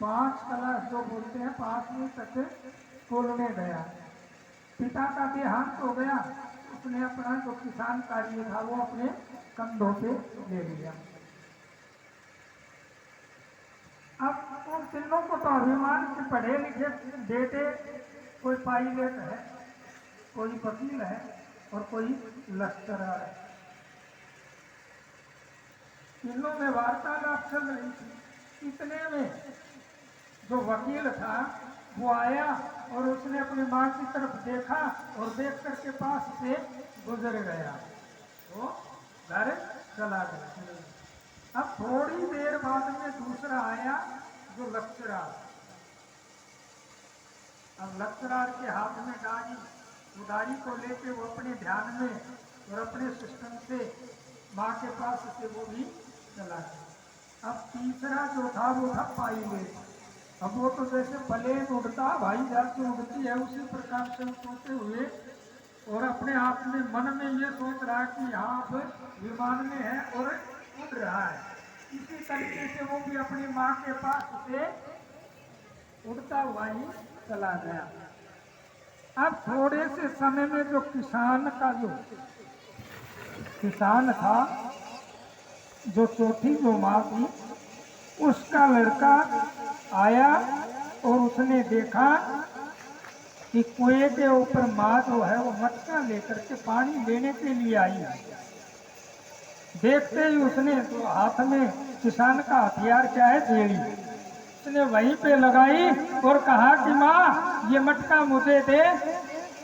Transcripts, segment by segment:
5 class जो बोलते हैं 5वीं तक स्कूल में गया। पिता का देहांत हो गया, उसने अपना जो किसान कार्य था वो अपने कंधों पे ले लिया। अब उन तीनों को तो अभिमान के पढ़े लिखे बेटे, कोई पायलट है, कोई वकील है और कोई लेक्चरर है। तीनों में वार्तालाप चल रही थी। इतने में जो वकील था वो आया और उसने अपनी माँ की तरफ देखा और देख कर के पास से गुजर गया, वो घर चला गया। अब थोड़ी देर बाद में दूसरा आया जो लेक्चरर। अब लेक्चरर के हाथ में डायरी, उदारी को लेके वो अपने ध्यान में और अपने सिस्टम से माँ के पास से वो भी चला गया। अब तीसरा जो था वो था पायलट। अब वो तो जैसे प्लेन उड़ता भाई जाके उड़ती है उसी प्रकार से सोते हुए और अपने आप में मन में ये सोच रहा है कि यहाँ अब विमान में है और उड़ रहा है। इसी तरीके से वो भी अपनी माँ के पास से उड़ता हुआ ही चला गया। अब थोड़े से समय में जो किसान था, जो चौथी जो माँ थी, उसका लड़का आया और उसने देखा कि कुएं के ऊपर माँ जो है वो मटका लेकर के पानी लेने के लिए आई है। देखते ही उसने तो हाथ में किसान का हथियार क्या है, छेड़ी, उसने वहीं पे लगाई और कहा कि माँ ये मटका मुझे दे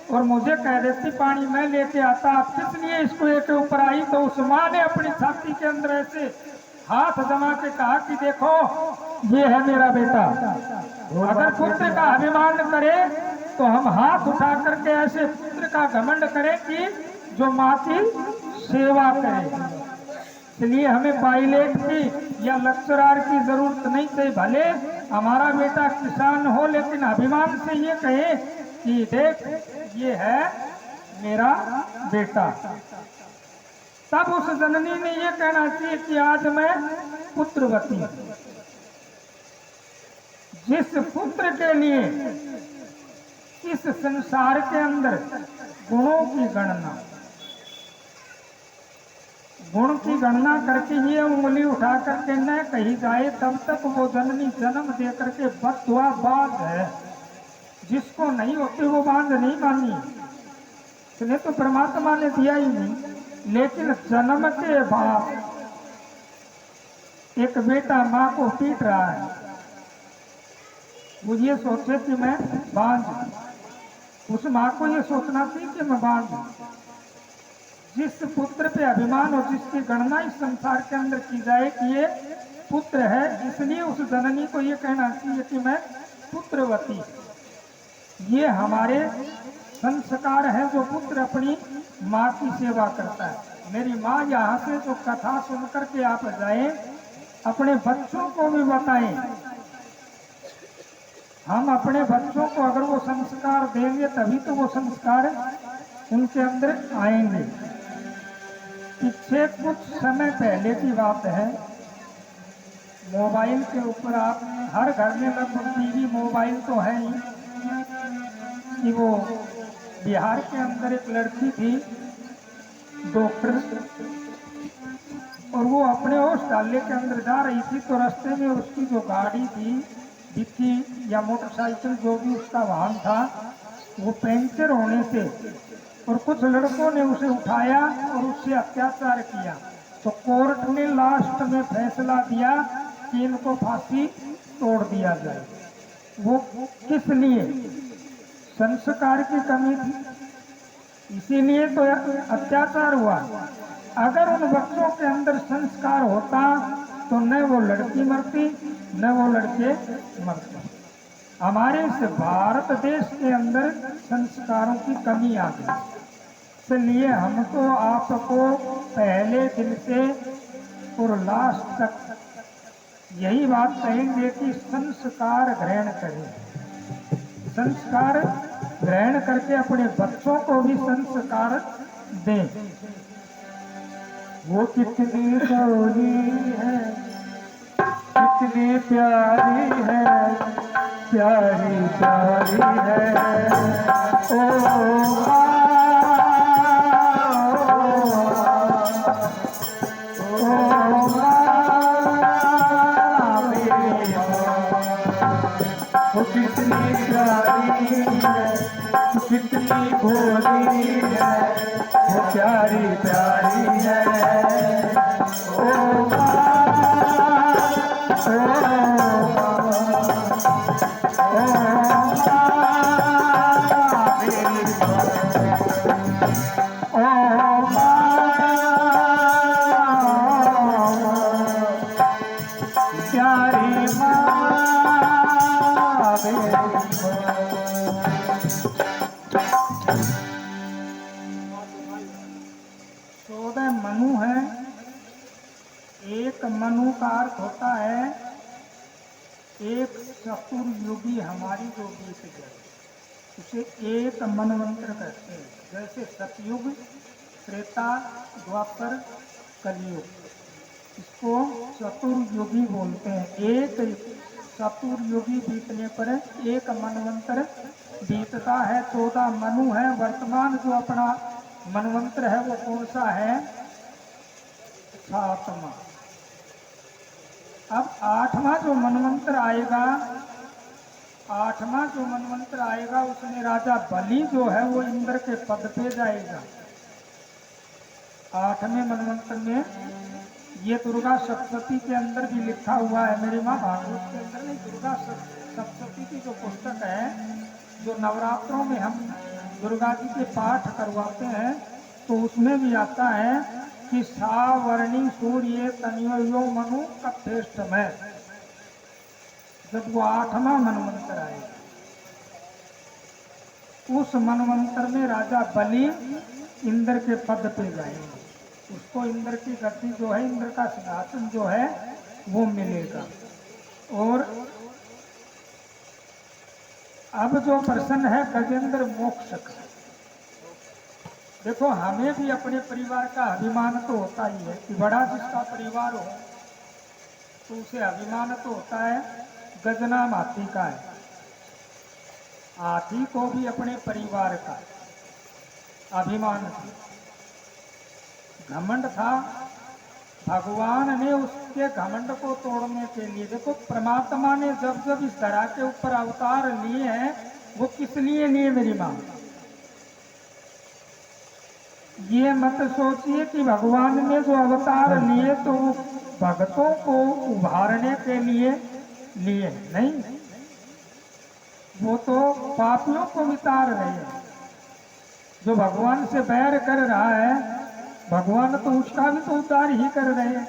और मुझे कह देती पानी मैं लेके आता, आप किस लिए इस कुएं के ऊपर आई। तो उस माँ ने अपनी छाती के अंदर ऐसे हाथ जमा के कहा कि देखो ये है मेरा बेटा। अगर पुत्र का अभिमान करे तो हम हाथ उठा करके ऐसे पुत्र का घमंड करें कि जो माँ की सेवा करे। इसलिए हमें पायलट की या लेक्चरर की जरूरत नहीं थी। भले हमारा बेटा किसान हो लेकिन अभिमान से ये कहे कि देख ये है मेरा बेटा। तब उस जननी ने ये कहना चाहिए कि आज मैं पुत्रवती हूं। जिस पुत्र के लिए इस संसार के अंदर गुणों की गणना करके ये उंगली उठा करके न कही जाए तब तक वो जननी जन्म दे करके बद्दुआ बांध है। जिसको नहीं होती वो बांध नहीं मानी, इसलिए तो परमात्मा ने दिया ही नहीं। लेकिन जन्म के बाद एक बेटा माँ को पीट रहा है, वो ये सोचे कि मैं बांध, उस माँ को ये सोचना चाहिए कि मैं बांध। जिस पुत्र पे अभिमान और जिसकी गणना इस संसार के अंदर की जाए कि ये पुत्र है, इसलिए उस जननी को ये कहना चाहिए कि मैं पुत्रवती। ये हमारे संस्कार है जो पुत्र अपनी माँ की सेवा करता है। मेरी माँ यहाँ से जो कथा सुन करके आप जाए, अपने बच्चों को भी बताएं। हम अपने बच्चों को अगर वो संस्कार देंगे तभी तो वो संस्कार उनके अंदर आएंगे। पीछे कुछ समय पहले की बात है, मोबाइल के ऊपर आप हर घर में लगभग टीवी मोबाइल तो है ही, कि वो बिहार के अंदर एक लड़की थी डॉक्टर, और वो अपने हॉस्पिटल के अंदर जा रही थी तो रास्ते में उसकी जो गाड़ी थी, डिक्की या मोटरसाइकिल जो भी उसका वाहन था, वो पंचर होने से और कुछ लड़कों ने उसे उठाया और उससे अत्याचार किया। तो कोर्ट ने लास्ट में फैसला दिया कि इनको फांसी तोड़ दिया जाए। वो किस लिए? संस्कार की कमी थी, इसीलिए तो अत्याचार हुआ। अगर उन बच्चों के अंदर संस्कार होता तो न वो लड़की मरती न वो लड़के मरते। हमारे इस भारत देश के अंदर संस्कारों की कमी आ गई, इसलिए हम तो आपको पहले दिन से और लास्ट तक यही बात कहेंगे कि संस्कार ग्रहण करें। संस्कार ग्रहण करके अपने बच्चों को भी संस्कार दें। वो कितनी भोली है कितनी प्यारी है, प्यारी प्यारी है ओ माँ, ओ माँ मेरी माँ। वो कितनी प्यारी है, कितनी भोली है, वो प्यारी प्यारी है ओ माँ, ओ मनु है। एक मनु का अर्थ होता है एक चतुर्युगी हमारी जो बीत गई, उसे एक मनवंतर कहते हैं। जैसे सतयुग, त्रेता, द्वापर, कलयुग, इसको चतुर्युगी बोलते हैं। एक चतुर्युगी बीतने पर एक मनवंतर बीतता है। 14 मनु है। वर्तमान जो अपना मनवंतर है वो कौन सा है? 7वां। अब 8वां जो मनवंतर आएगा, 8वां जो मनवंतर आएगा उसमें राजा बलि जो है वो इंद्र के पद पे जाएगा। 8वें मनवंतर में ये दुर्गा सप्तशती के अंदर भी लिखा हुआ है। मेरी माँ भागवत के अंदर नहीं, दुर्गा सप्तशती की जो पुस्तक है, जो नवरात्रों में हम दुर्गा जी के पाठ करवाते हैं, तो उसमें भी आता है कि सावर्णी सूर्य तन्यो मनु कथेष्ट में, जब वो 8वां मनवंतर आएगा, उस मनवंतर में राजा बलि इंद्र के पद पे जाएंगे। उसको इंद्र की गद्दी जो है, इंद्र का सिंहासन जो है वो मिलेगा। और अब जो प्रश्न है गजेंद्र मोक्ष का, देखो हमें भी अपने परिवार का अभिमान तो होता ही है कि बड़ा जिसका परिवार हो तो उसे अभिमान तो होता है। गजनाम हाथी का है। हाथी को भी अपने परिवार का अभिमान था, घमंड था। भगवान ने उसके घमंड को तोड़ने के लिए, देखो परमात्मा ने जब जब इस धरा के ऊपर अवतार लिए हैं वो किस लिए लिए मेरी मां? ये मत सोचिए कि भगवान ने जो अवतार लिए तो वो भक्तों को उभारने के लिए लिए, नहीं, वो तो पापियों को उतार रहे हैं। जो भगवान से बैर कर रहा है, भगवान तो उसका भी तो उद्धार ही कर रहे हैं।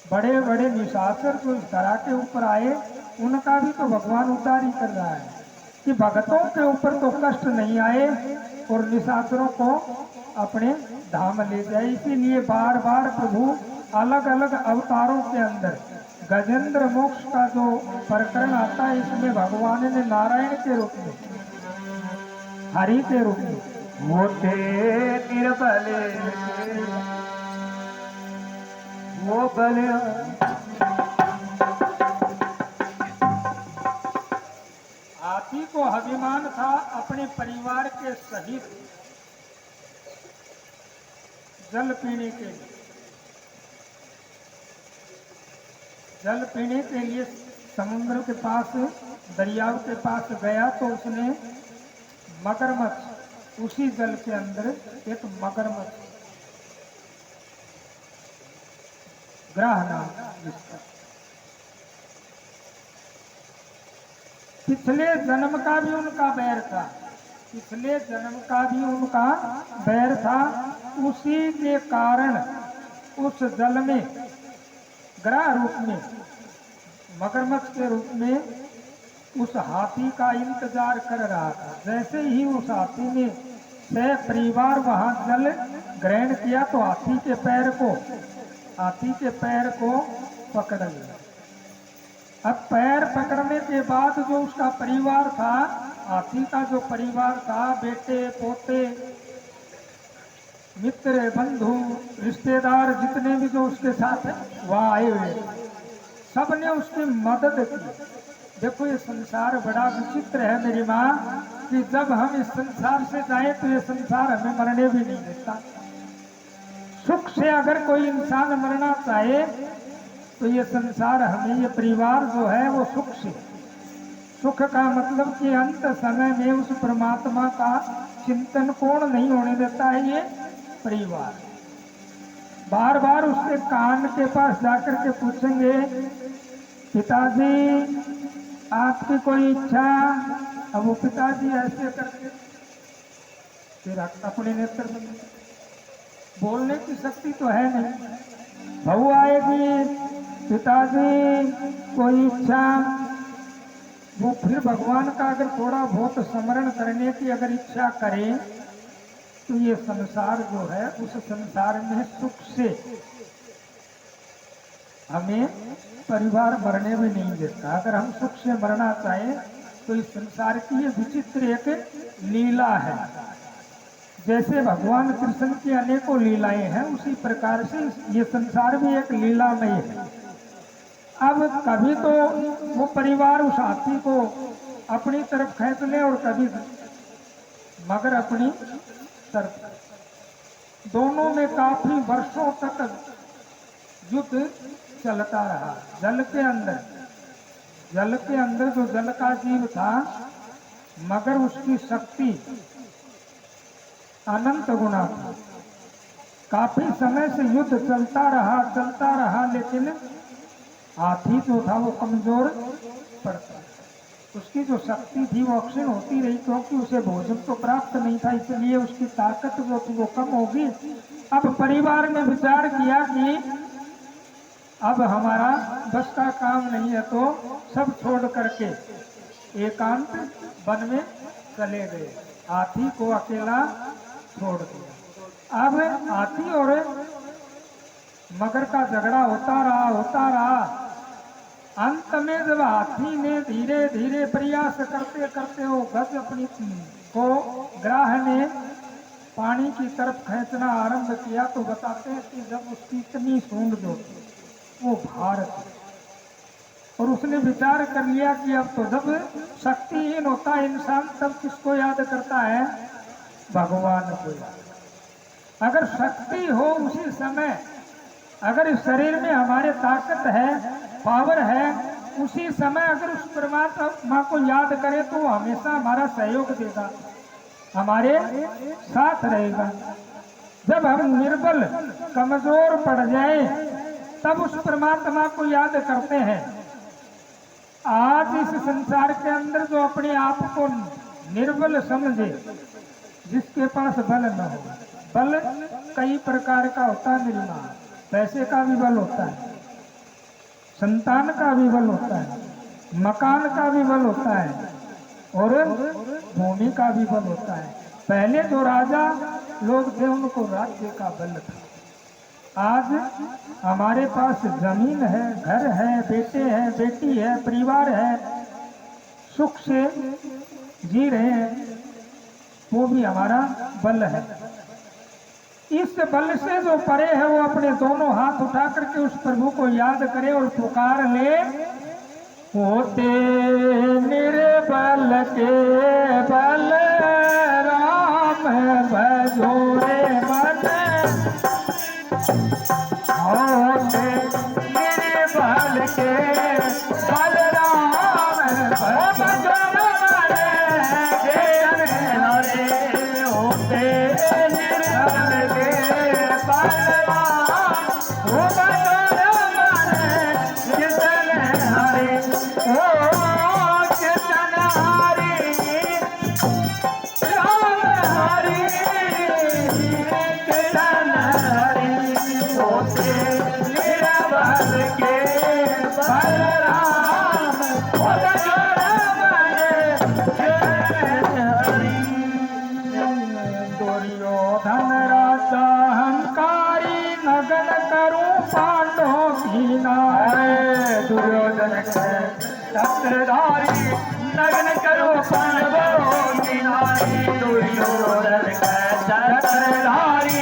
बड़े बड़े निशाचर जो इस धरा के ऊपर आए, उनका भी तो भगवान उद्धार ही कर रहा है कि भक्तों के ऊपर तो कष्ट नहीं आए और निशाचरों को अपने धाम ले जाए। इसीलिए बार बार प्रभु अलग अलग अवतारों के अंदर गजेंद्र मोक्ष का जो प्रकरण आता है, इसमें भगवान ने नारायण के रूप में, हरि के रूप में, मोटे निर्बले वो बले, हाथी को अभिमान था अपने परिवार के सहित जल पीने के लिए, जल पीने के लिए समुद्र के पास, दरियाओं के पास गया तो उसने मगरमच्छ, उसी जल के अंदर एक मगरमच्छ, ग्रह नाम जिसका, पिछले जन्म का भी उनका बैर था, पिछले जन्म का भी उनका बैर था। उसी के कारण उस जल में ग्रह रूप में, मगरमच्छ के रूप में उस हाथी का इंतजार कर रहा था। जैसे ही उस हाथी ने सह परिवार वहां जल ग्रहण किया तो हाथी के पैर को पकड़ लिया। अब पैर पकड़ने के बाद जो उसका परिवार था, हाथी का जो परिवार था, बेटे पोते मित्र बंधु रिश्तेदार जितने भी जो उसके साथ वहां आए हुए, सबने उसकी मदद की। देखो ये संसार बड़ा विचित्र है मेरी माँ, कि जब हम इस संसार से जाए तो ये संसार हमें मरने भी नहीं देता। सुख से अगर कोई इंसान मरना चाहे तो ये संसार हमें, ये परिवार जो है वो सुख से, सुख का मतलब कि अंत समय में उस परमात्मा का चिंतन कौन नहीं होने देता है, ये परिवार। बार बार उसके कान के पास जाकर के पूछेंगे, पिताजी आपकी कोई इच्छा। अब वो पिताजी ऐसे करके फिर अपने नेत्र बंद, बोलने की शक्ति तो है नहीं। बहू आएगी, पिताजी कोई इच्छा। वो फिर भगवान का अगर थोड़ा बहुत स्मरण करने की अगर इच्छा करे तो ये संसार जो है उस संसार में सुख से हमें परिवार मरने भी नहीं देता। अगर हम सुख से मरना चाहें तो इस संसार की ये विचित्र एक लीला है। जैसे भगवान कृष्ण की अनेकों लीलाएं हैं, उसी प्रकार से ये संसार भी एक लीलामय है। अब कभी तो वो परिवार उस हाथी को अपनी तरफ खींच ले और कभी मगर अपनी तरफ। दोनों में काफी वर्षों तक युद्ध चलता रहा। जल के अंदर जो जल का जीव था, मगर उसकी शक्ति अनंत गुना थी। काफी समय से युद्ध चलता रहा, लेकिन हाथी जो था वो कमजोर पड़ता। उसकी जो शक्ति थी वो क्षीण होती रही, क्योंकि उसे भोजन तो प्राप्त नहीं था, इसलिए उसकी ताकत जो थी वो कम होगी। अब परिवार ने विचार किया कि अब हमारा बस का काम नहीं है, तो सब छोड़ करके एकांत वन में चले गए। हाथी को अकेला छोड़ दिया। अब हाथी और मगर का झगड़ा होता रहा। अंत में जब हाथी ने धीरे धीरे प्रयास करते करते वो गज अपनी को ग्राह ने पानी की तरफ खींचना आरंभ किया, तो बताते हैं कि जब उसकी इतनी सूंड जो थी वो भार थी, और उसने विचार कर लिया कि अब तो जब शक्तिहीन होता है इंसान तब किसको याद करता है, भगवान को याद। अगर शक्ति हो उसी समय, अगर इस शरीर में हमारे ताकत है, पावर है, उसी समय अगर उस परमात्मा को याद करें तो वो हमेशा हमारा सहयोग देगा, हमारे साथ रहेगा। जब हम निर्बल कमजोर पड़ जाए तब उस परमात्मा को याद करते हैं। आज इस संसार के अंदर जो अपने आप को निर्बल समझे, जिसके पास बल न हो, बल कई प्रकार का होता है मेरी माँ। पैसे का भी बल होता है, संतान का भी बल होता है, मकान का भी बल होता है, और भूमि का भी बल होता है। पहले जो राजा लोग थे उनको राज्य का बल था। आज हमारे पास जमीन है, घर है, बेटे हैं, बेटी है, परिवार है, सुख से जी रहे हैं, वो भी हमारा बल है। इस बल से जो परे है वो अपने दोनों हाथ उठा करके उस प्रभु को याद करे और पुकार ले, होते निर्बल के बल राम भजोरे मन, होते निर्बल के बल राम भजोरे मन, होते निर्बल के बल राम भजोरे मन, किशन हरे ओ किशन हरे राम हरे किशन हरे, होते निर्बल के बल राम भजोरे मन, किशन हरे। दुर्योधन राजा हंकारी नगन करूं पांडवों की नारे, दुर्योधन के चक्रधारी नगन करो पांडवों की नारी, दुर्योधन के चक्रधारी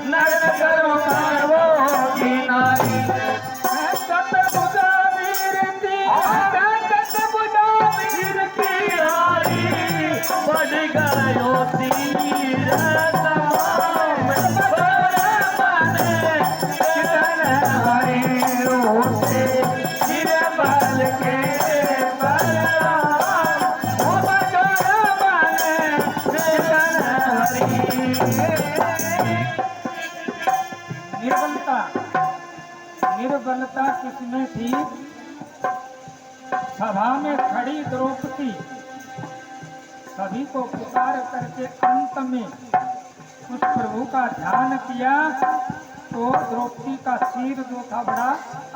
नगन करो पांडवों की नारी। सतभुजा वीर बढ़ गयो तीर तमाम बरमाने कितन हरि होते गिरबल के बलराम वो बरमाने कितन हरि। निर्बलता निर्बलता किसमें थी? सभा में खड़ी द्रौपदी सभी को पुकार करके अंत में उस प्रभु का ध्यान किया तो द्रौपदी का सिर जो था बड़ा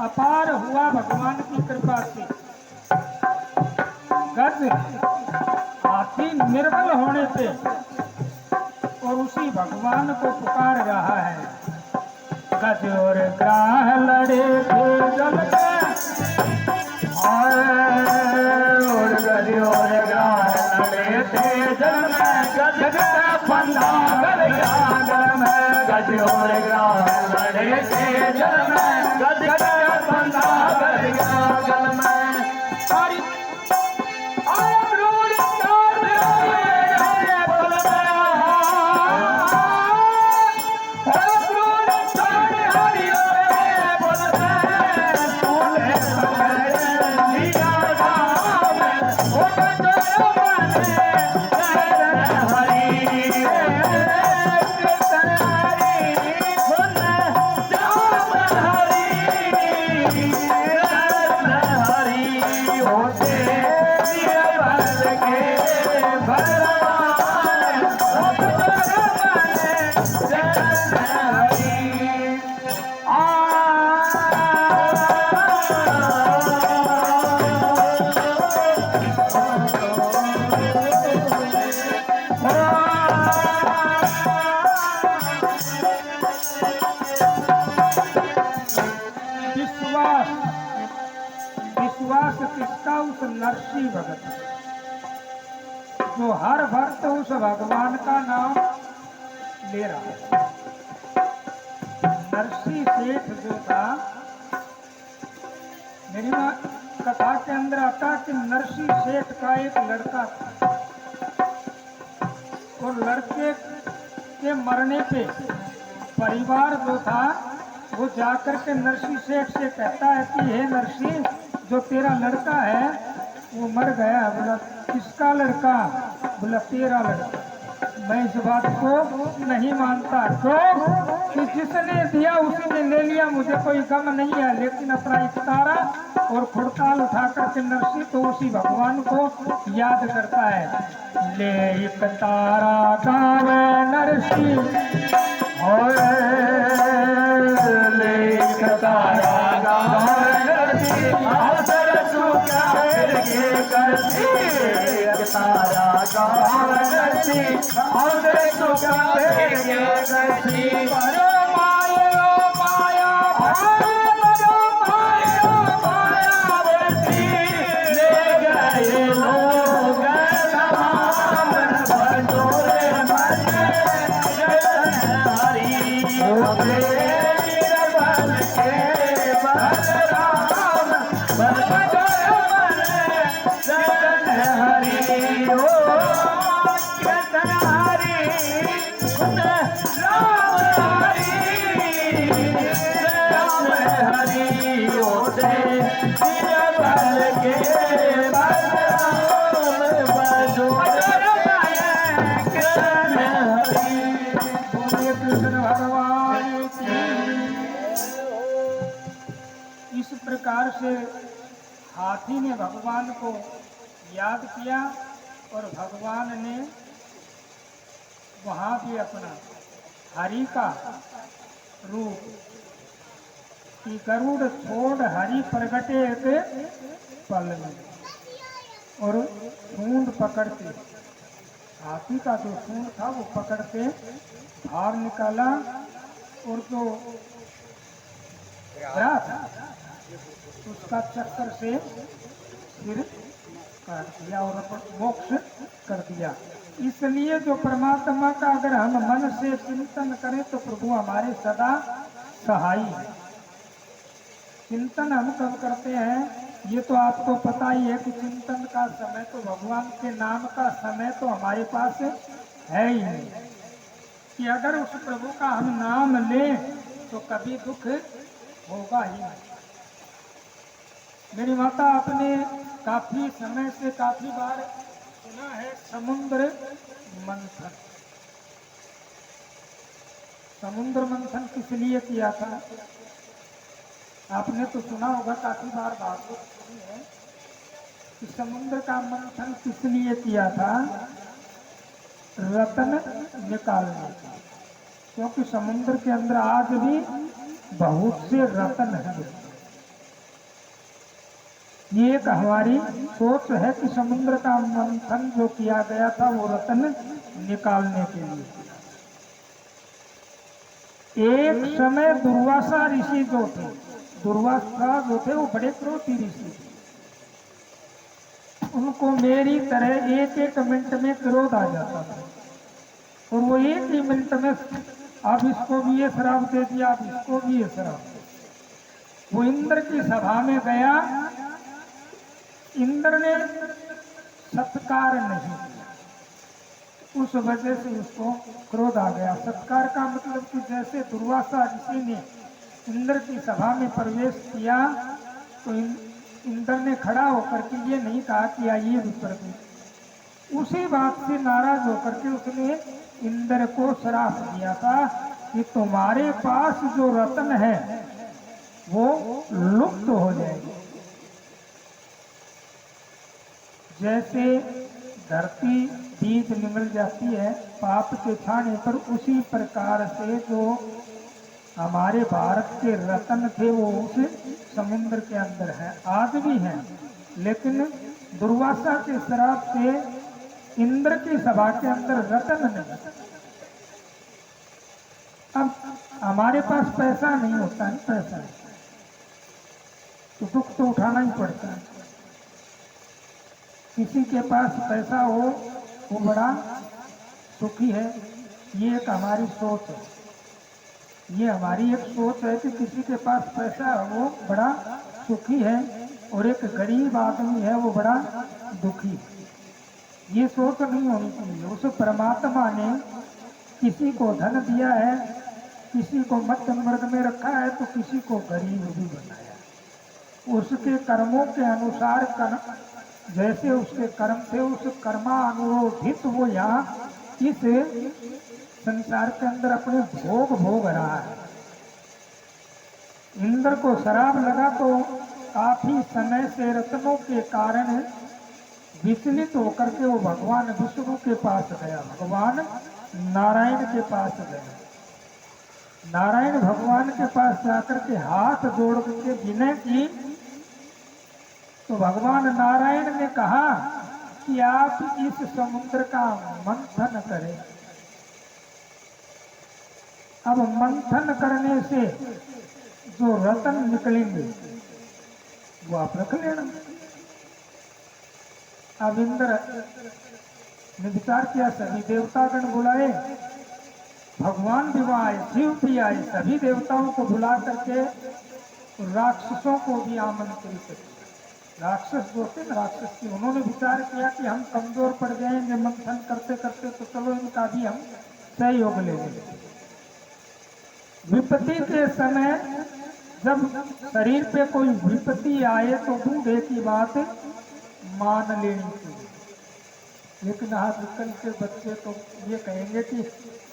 अपार हुआ भगवान की कृपा से। गज हाथी निर्बल होने पे और उसी भगवान को पुकार रहा है। गज और ग्राह लड़े थे जल में और गज और ग्राह लड़े थे जल में गज का फंदा गल गागर में गज और ग्राह लड़े थे जल में गज का फंदा गल गागर में सारी विश्वास किसका? उस नरसी भगत जो हर वक्त उस भगवान का नाम ले रहा है। नरसी सेठ जो था, मेरी माँ कथा के अंदर आता कि नरसी सेठ का एक लड़का था और लड़के के मरने पे परिवार जो था वो जाकर के नरसी सेठ से कहता है कि हे नरसी, जो तेरा लड़का है वो मर गया। बोला किसका लड़का? बोला तेरा लड़का। मैं इस बात को नहीं मानता, क्यों कि जिसने दिया उसी ने ले लिया, मुझे कोई गम नहीं है। लेकिन अपना इकतारा और खुड़ताल उठा करके नरसी तो उसी भगवान को याद करता है। ले इकतारा गावे नरसी और ले इकतारा गावे नरसी आसर चुका के करती इकतारा गावे नरसी आसर चुका के करती परो माया माया परो माया माया बरती ले गए लोग तमाम बंदोरे मरे हरी होते बल के बलराम बल हरी हो कृष्ण हरी राम हरी होते बल के बलराम बजो कृष्ण हरी। कृष्ण भगवान की। इस प्रकार से हाथी ने भगवान को याद किया और भगवान ने वहाँ भी अपना हरि का रूप कि गरुड़ छोड़ हरि प्रगटे के पल में और सूंड पकड़ते, हाथी का जो सूंड था वो पकड़ के बाहर निकाला और जो था उसका चक्कर से सिर काट दिया और मोक्ष कर दिया। इसलिए जो परमात्मा का अगर हम मन से चिंतन करें तो प्रभु हमारे सदा सहाय है। चिंतन हम कब करते हैं? ये तो आपको पता ही है कि चिंतन का समय तो भगवान के नाम का समय तो हमारे पास है ही नहीं, कि अगर उस प्रभु का हम नाम लें तो कभी दुख होगा ही नहीं। मेरी माता आपने काफी समय से काफी बार सुना है समुद्र मंथन। समुद्र मंथन किस लिए किया था? आपने तो सुना होगा, काफी बार बात सुनी है कि समुद्र का मंथन किस लिए किया था? रत्न निकालने का। क्योंकि समुद्र के अंदर आज भी बहुत से रत्न हैं। ये एक हमारी सोच है कि समुद्र का मंथन जो किया गया था वो रत्न निकालने के लिए। एक समय दुर्वासा ऋषि जो थे, दुर्वासा जो थे वो बड़े क्रोधी ऋषि थे। उनको मेरी तरह एक एक मिनट में क्रोध आ जाता था, और वो एक ही मिनट में आप इसको भी ये शराब दे दिया, आप इसको भी ये शराब दे दिया। वो इंद्र की सभा में गया, इंद्र ने सत्कार नहीं किया, उस वजह से उसको क्रोध आ गया। सत्कार का मतलब कि जैसे दुर्वासा ऋषि ने इंद्र की सभा में प्रवेश किया तो इंद्र ने खड़ा होकर के ये नहीं कहा कि आइए विप्र को। उसी बात से नाराज होकर के उसने इंद्र को श्राप दिया था कि तुम्हारे पास जो रत्न है वो लुप्त हो जाएगी। जैसे धरती बीज निगल जाती है पाप के छाने पर, उसी प्रकार से जो हमारे भारत के रत्न थे वो उस समुद्र के अंदर है, आज भी हैं। लेकिन दुर्वासा के श्राप से इंद्र की सभा के अंदर रत्न नहीं। अब हमारे पास पैसा नहीं होता है, पैसा तो दुख तो उठाना ही पड़ता है। किसी के पास पैसा हो वो बड़ा सुखी है, ये एक हमारी सोच है। ये हमारी एक सोच है कि किसी के पास पैसा है वो बड़ा सुखी है, और एक गरीब आदमी है वो बड़ा दुखी है। ये सोच नहीं होनी चाहिए। उस परमात्मा ने किसी को धन दिया है, किसी को मध्यम वर्ग में रखा है, तो किसी को गरीब भी बनाया। उसके कर्मों के अनुसार जैसे उसके कर्म थे उस कर्मानुरोधित वो यहाँ इस संसार के अंदर अपने भोग रहा है। इंद्र को शराब लगा तो काफी समय से रत्नों के कारण विचलित होकर के वो भगवान विष्णु के पास गया, भगवान नारायण के पास गया। नारायण भगवान के पास जाकर के हाथ जोड़ के विनय की तो भगवान नारायण ने कहा कि आप इस समुद्र का मंथन करें। अब मंथन करने से जो रत्न निकलेंगे वो आप रख लेना। अब इंद्र ने विचार किया, सभी देवतागण बुलाए, भगवान भी आए, शिव भी आए, सभी देवताओं को बुला करके राक्षसों को भी आमंत्रित किया। राक्षस जो थे ना, राक्षस की उन्होंने विचार किया कि हम कमजोर पड़ जाएंगे मंथन करते करते, तो चलो इनका भी हम सहयोग ले लेंगे। विपत्ति के समय जब शरीर पे कोई विपत्ति आए तो बूढ़े की बात मान लेनी चाहिए। लेकिन आजकल के बच्चे तो ये कहेंगे कि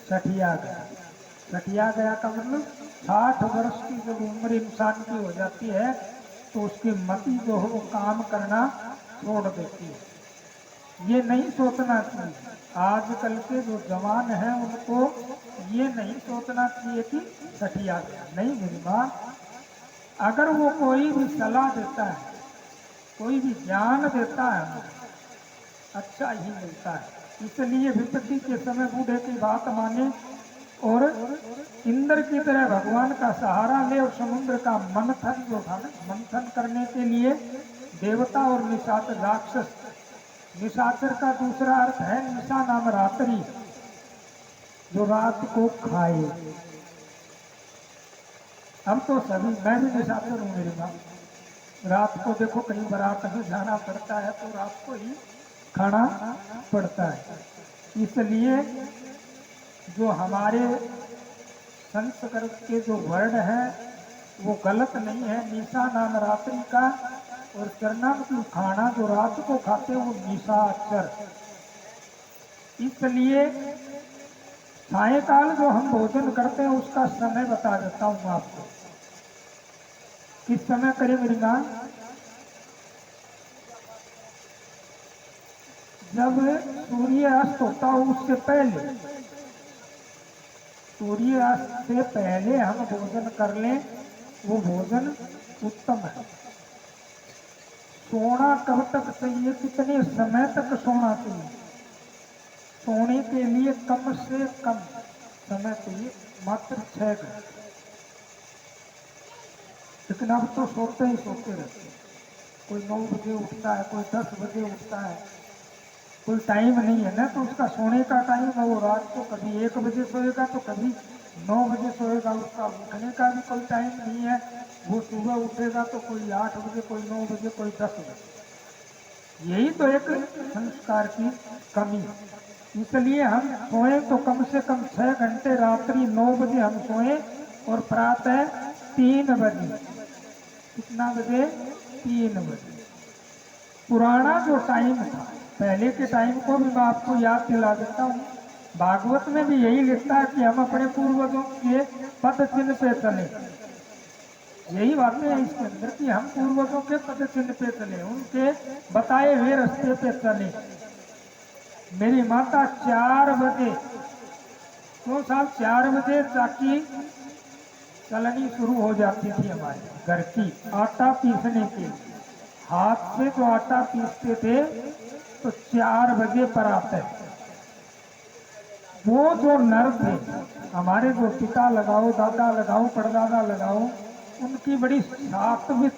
सठिया गया। सठिया गया का मतलब 60 वर्ष की जब उम्र इंसान की हो जाती है तो उसकी मति जो है वो काम करना छोड़ देती है। ये नहीं सोचना चाहिए। आजकल के जो जवान हैं उनको ये नहीं सोचना चाहिए कि सठिया गया। नहीं मेरी माँ, अगर वो कोई भी सलाह देता है, कोई भी ज्ञान देता है, अच्छा ही मिलता है। इसलिए विपत्ति के समय बूढ़े की बात माने और इंद्र की तरह भगवान का सहारा ले। और समुद्र का मंथन जो था ना, मंथन करने के लिए देवता और निशाचर, राक्षस, निशाचर का दूसरा अर्थ है निशा नाम रात्रि, जो रात को खाए। हम तो सभी, मैं भी निशाचर हूँ मेरी माँ, रात को देखो कहीं बारात में जाना पड़ता है तो रात को ही खाना पड़ता है। इसलिए जो हमारे संस्कृत के जो वर्ड है वो गलत नहीं है। निशा नाम रात्रि का और चरनाम की खाना जो रात को खाते हैं वो निशाचर। इसलिए सायकाल जो हम भोजन करते हैं उसका समय बता देता हूँ आपको। किस समय करें मेरी माँ? जब सूर्य अस्त होता हो उससे पहले, सूर्य अस्त से पहले हम भोजन कर लें वो भोजन उत्तम है। सोना कब तक चाहिए, कितने समय तक सोना चाहिए? सोने के लिए कम से कम समय चाहिए मात्र 6 घंटे। लेकिन अब तो सोते ही सोते रहते हैं। कोई 9 बजे उठता है, कोई 10 बजे उठता है, कोई टाइम नहीं है ना। तो उसका सोने का टाइम है वो रात को कभी 1 बजे सोएगा तो कभी 9 बजे सोएगा। उसका उठने का भी कोई टाइम नहीं है। वो सुबह उठेगा तो कोई 8 बजे, कोई 9 बजे, कोई 10 बजे। यही तो एक संस्कार की कमी है। इसलिए हम सोए तो कम से कम 6 घंटे, रात्रि 9 बजे हम सोए और प्रातः 3 बजे। कितना बजे? 3 बजे। पुराना जो टाइम था, पहले के टाइम को भी मैं आपको याद दिला देता हूँ। भागवत में भी यही लिखता है कि हम अपने पूर्वजों के पद चिन्ह पे चले। यही बातें हैं इसके अंदर कि हम पूर्वजों के पद चिन्ह पे चले, उनके बताए हुए रास्ते पे चले। मेरी माता 4 बजे, 2 साल 4 बजे चाकी चलनी शुरू हो जाती थी हमारे घर की, आटा पीसने के लिए। हाथ से जो आटा पीसते थे तो 4 बजे पर आते। वो जो नर थे हमारे, जो पिता लगाओ, दादा लगाओ, परदादा लगाओ, उनकी बड़ी सात्विक,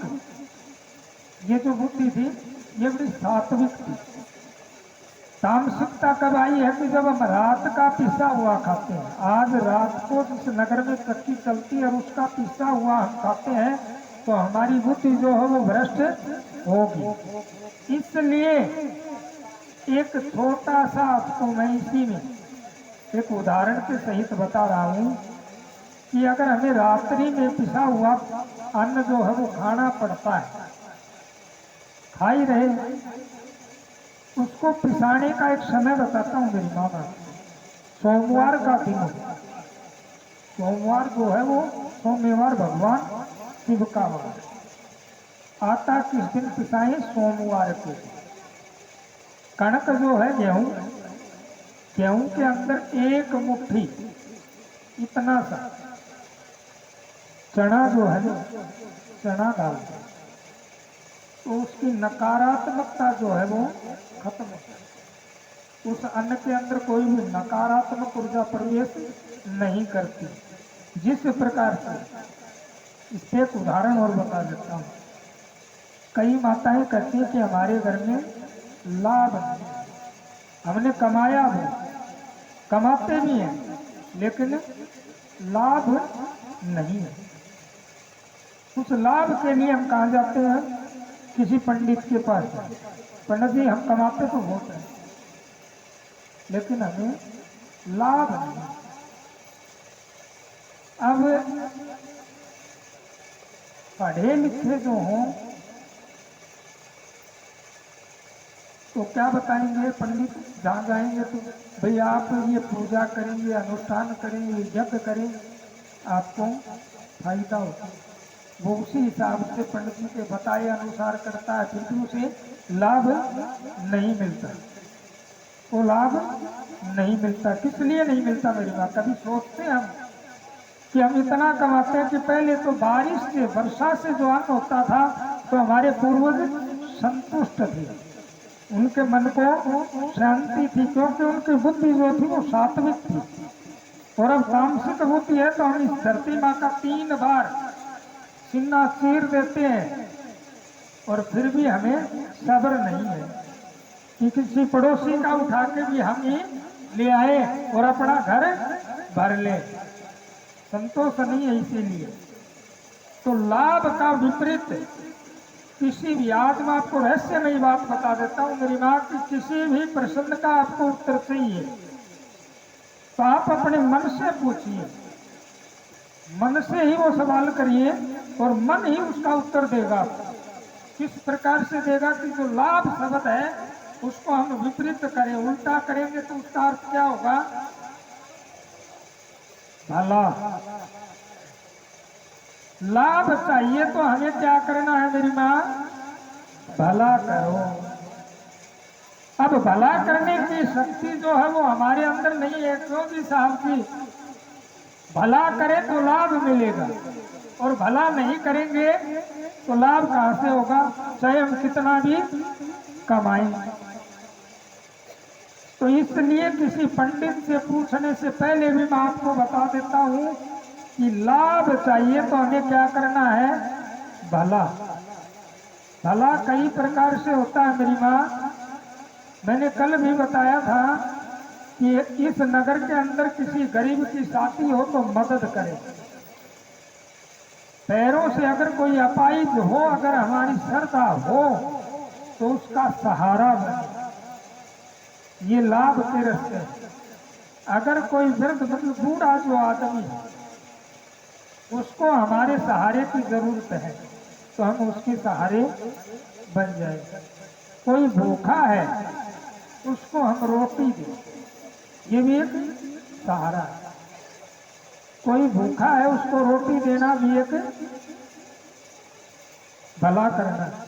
ये जो बुद्धि थी ये बड़ी सात्विक थी। तामसिकता कब आई है कि जब हम रात का पिसा हुआ खाते हैं। आज रात को जिस नगर में चक्की चलती है और उसका पिसा हुआ हम खाते हैं तो हमारी बुद्धि जो है वो भ्रष्ट होगी। इसलिए एक छोटा सा आपको मैं इसी में एक उदाहरण के सहित बता रहा हूँ कि अगर हमें रात्रि में पिसा हुआ अन्न जो है वो खाना पड़ता है, खा ही रहे, उसको पिसाने का एक समय बताता हूँ मेरी मामा। सोमवार का दिन, सोमवार जो है वो सोमवार भगवान शिव का वार। आटा किस दिन पिसाएं? सोमवार को। कणक जो है गेहूं, गेहूं के अंदर 1 मुट्ठी इतना सा चना जो है ना, चना डाल दो तो उसकी नकारात्मकता जो है वो खत्म हो जाती। उस अन्न के अंदर कोई भी नकारात्मक ऊर्जा प्रवेश नहीं करती। जिस प्रकार से, इससे एक उदाहरण और बता देता हूँ। कई माताएं कहती हैं कि हमारे घर में लाभ नहीं, हमने कमाया भी, कमाते भी हैं लेकिन लाभ नहीं है। उस लाभ के लिए हम कहाँ जाते हैं? किसी पंडित के पास। पंडित जी हम कमाते तो बहुत है लेकिन हमें लाभ नहीं। अब पढ़े लिखे जो हों तो क्या बताएंगे पंडित? जहाँ जाएंगे तो भाई आप ये पूजा करेंगे, अनुष्ठान करेंगे, यज्ञ करें, आपको फायदा होता है। वो उसी हिसाब से पंडित जी के बताए अनुसार करता है, फिर भी उसे लाभ नहीं मिलता। वो लाभ नहीं मिलता। किस लिए नहीं मिलता मेरी बात? कभी सोचते हैं हम कि हम इतना कमाते हैं कि पहले तो बारिश से, वर्षा से जो अन्न होता था तो हमारे पूर्वज संतुष्ट थे, उनके मन को शांति थी, क्योंकि उनकी बुद्धि जो थी वो सात्विक थी। और अब तामसिक बुद्धि है तो हम इस धरती माँ का 3 बार सिन्ना चीर देते हैं और फिर भी हमें सब्र नहीं है कि किसी पड़ोसी का उठा के भी हम ही ले आए और अपना घर भर ले। संतोष नहीं है। इसीलिए तो लाभ का विपरीत किसी भी, आज मैं आपको रहस्यमयी बात बता देता हूँ मेरी माँ, कि किसी भी प्रश्न का आपको उत्तर चाहिए तो आप अपने मन से पूछिए, मन से ही वो सवाल करिए और मन ही उसका उत्तर देगा। किस प्रकार से देगा कि जो लाभ शब्द है उसको हम विपरीत करें, उल्टा करेंगे तो उसका अर्थ क्या होगा? भला। लाभ चाहिए तो हमें क्या करना है मेरी माँ? भला करो। अब भला करने की शक्ति जो है वो हमारे अंदर नहीं है, क्यों जी साहब की? भला करे तो लाभ मिलेगा और भला नहीं करेंगे तो लाभ कहाँ से होगा, चाहे हम कितना भी कमाएं। तो इसलिए किसी पंडित से पूछने से पहले भी मैं आपको बता देता हूँ कि लाभ चाहिए तो हमें क्या करना है? भला। भला कई प्रकार से होता है मेरी माँ। मैंने कल भी बताया था कि इस नगर के अंदर किसी गरीब की शादी हो तो मदद करें। पैरों से अगर कोई अपाहिज हो, अगर हमारी श्रद्धा हो तो उसका सहारा बने, ये लाभ के रस्ते। अगर कोई वृद्ध मतलब बूढ़ा जो आदमी है उसको हमारे सहारे की जरूरत है तो हम उसके सहारे बन जाए। कोई भूखा है उसको हम रोटी दें, ये भी एक सहारा है। कोई भूखा है उसको रोटी देना भी एक भला करना।